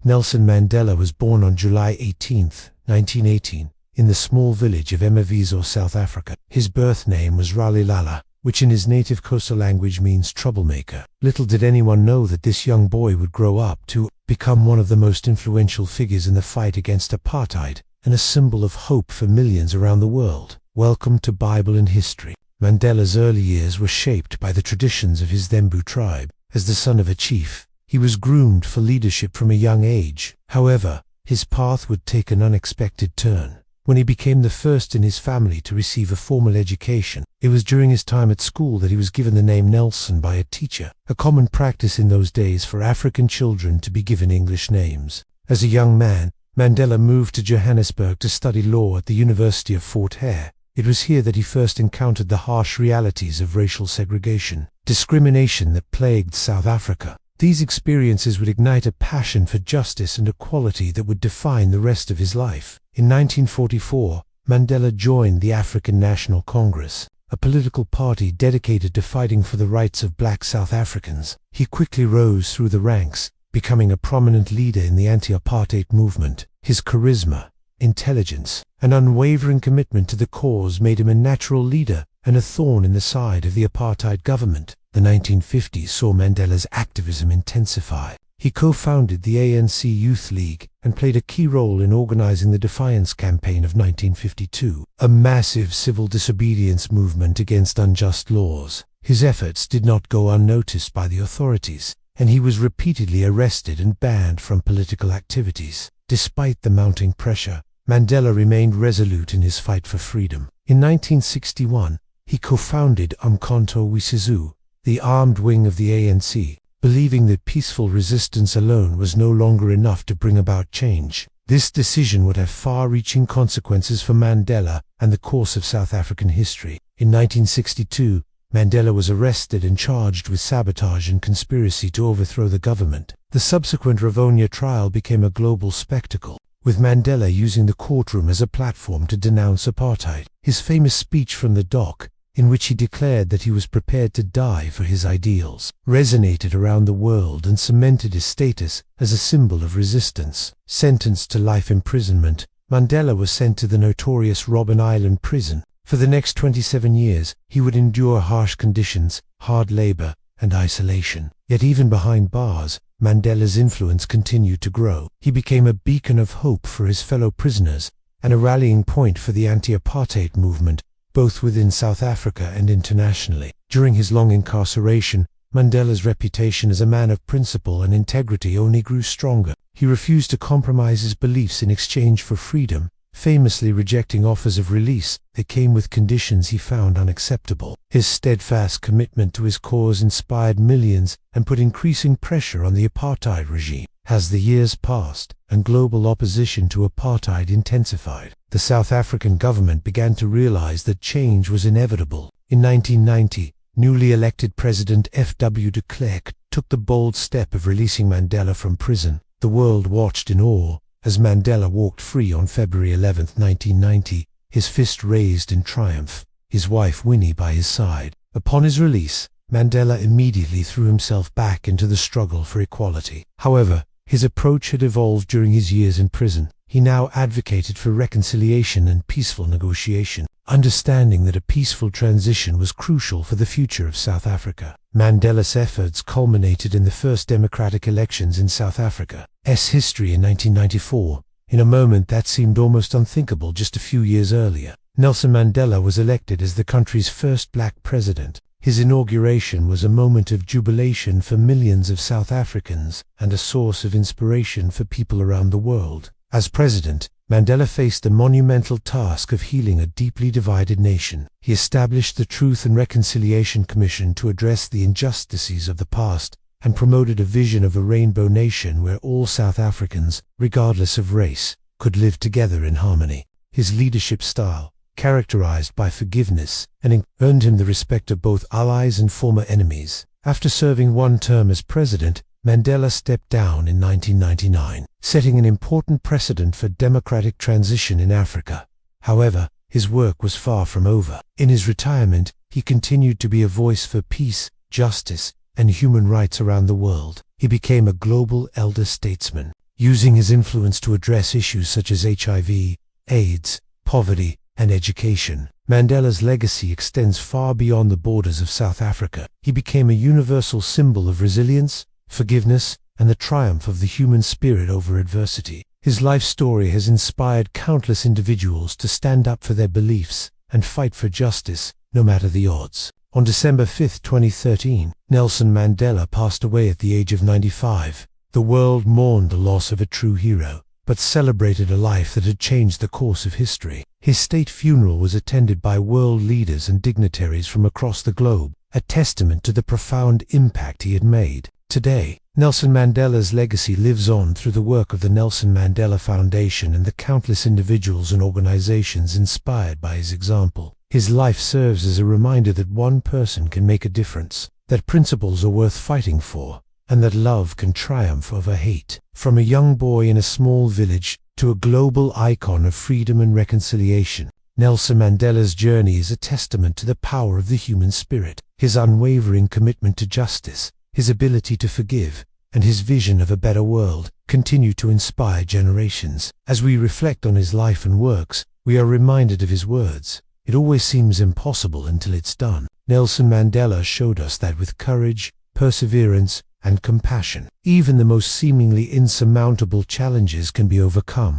Nelson Mandela was born on July 18, 1918, in the small village of Emaviso, South Africa. His birth name was Ralilala, which in his native Xhosa language means troublemaker. Little did anyone know that this young boy would grow up to become one of the most influential figures in the fight against apartheid and a symbol of hope for millions around the world. Welcome to Bible and History. Mandela's early years were shaped by the traditions of his Thembu tribe. As the son of a chief, he was groomed for leadership from a young age. However, his path would take an unexpected turn. When he became the first in his family to receive a formal education, it was during his time at school that he was given the name Nelson by a teacher, a common practice in those days for African children to be given English names. As a young man, Mandela moved to Johannesburg to study law at the University of Fort Hare. It was here that he first encountered the harsh realities of racial segregation, discrimination that plagued South Africa. These experiences would ignite a passion for justice and equality that would define the rest of his life. In 1944, Mandela joined the African National Congress, a political party dedicated to fighting for the rights of black South Africans. He quickly rose through the ranks, becoming a prominent leader in the anti-apartheid movement. His charisma, intelligence, and unwavering commitment to the cause made him a natural leader and a thorn in the side of the apartheid government. The 1950s saw Mandela's activism intensify. He co-founded the ANC Youth League and played a key role in organizing the Defiance Campaign of 1952, a massive civil disobedience movement against unjust laws. His efforts did not go unnoticed by the authorities, and he was repeatedly arrested and banned from political activities. Despite the mounting pressure, Mandela remained resolute in his fight for freedom. In 1961, he co-founded Umkhonto we Sizwe, the armed wing of the ANC, believing that peaceful resistance alone was no longer enough to bring about change. This decision would have far-reaching consequences for Mandela and the course of South African history. In 1962, Mandela was arrested and charged with sabotage and conspiracy to overthrow the government. The subsequent Rivonia trial became a global spectacle, with Mandela using the courtroom as a platform to denounce apartheid. His famous speech from the dock, in which he declared that he was prepared to die for his ideals, resonated around the world and cemented his status as a symbol of resistance. Sentenced to life imprisonment, Mandela was sent to the notorious Robben Island prison. For the next 27 years, he would endure harsh conditions, hard labor, and isolation. Yet even behind bars, Mandela's influence continued to grow. He became a beacon of hope for his fellow prisoners and a rallying point for the anti-apartheid movement, both within South Africa and internationally. During his long incarceration, Mandela's reputation as a man of principle and integrity only grew stronger. He refused to compromise his beliefs in exchange for freedom, famously rejecting offers of release that came with conditions he found unacceptable. His steadfast commitment to his cause inspired millions and put increasing pressure on the apartheid regime. As the years passed and global opposition to apartheid intensified, the South African government began to realize that change was inevitable. In 1990, newly elected President F.W. de Klerk took the bold step of releasing Mandela from prison. The world watched in awe as Mandela walked free on February 11, 1990, his fist raised in triumph, his wife Winnie by his side. Upon his release, Mandela immediately threw himself back into the struggle for equality. However, his approach had evolved during his years in prison. He now advocated for reconciliation and peaceful negotiation, understanding that a peaceful transition was crucial for the future of South Africa. Mandela's efforts culminated in the first democratic elections in South Africa's history in 1994, in a moment that seemed almost unthinkable just a few years earlier. Nelson Mandela was elected as the country's first black president. His inauguration was a moment of jubilation for millions of South Africans and a source of inspiration for people around the world. As president, Mandela faced the monumental task of healing a deeply divided nation. He established the Truth and Reconciliation Commission to address the injustices of the past and promoted a vision of a rainbow nation where all South Africans, regardless of race, could live together in harmony. His leadership style, characterized by forgiveness, and earned him the respect of both allies and former enemies. After serving one term as president, Mandela stepped down in 1999, setting an important precedent for democratic transition in Africa. However, his work was far from over. In his retirement, he continued to be a voice for peace, justice, and human rights around the world. He became a global elder statesman, using his influence to address issues such as HIV, AIDS, poverty, and education. Mandela's legacy extends far beyond the borders of South Africa. He became a universal symbol of resilience, forgiveness, and the triumph of the human spirit over adversity. His life story has inspired countless individuals to stand up for their beliefs and fight for justice, no matter the odds. On December 5, 2013, Nelson Mandela passed away at the age of 95. The world mourned the loss of a true hero, but celebrated a life that had changed the course of history. His state funeral was attended by world leaders and dignitaries from across the globe, a testament to the profound impact he had made. Today, Nelson Mandela's legacy lives on through the work of the Nelson Mandela Foundation and the countless individuals and organizations inspired by his example. His life serves as a reminder that one person can make a difference, that principles are worth fighting for, and that love can triumph over hate. From a young boy in a small village to a global icon of freedom and reconciliation, Nelson Mandela's journey is a testament to the power of the human spirit. His unwavering commitment to justice, his ability to forgive, and his vision of a better world continue to inspire generations. As we reflect on his life and works, we are reminded of his words, "It always seems impossible until it's done." Nelson Mandela showed us that with courage, perseverance, and compassion, even the most seemingly insurmountable challenges can be overcome.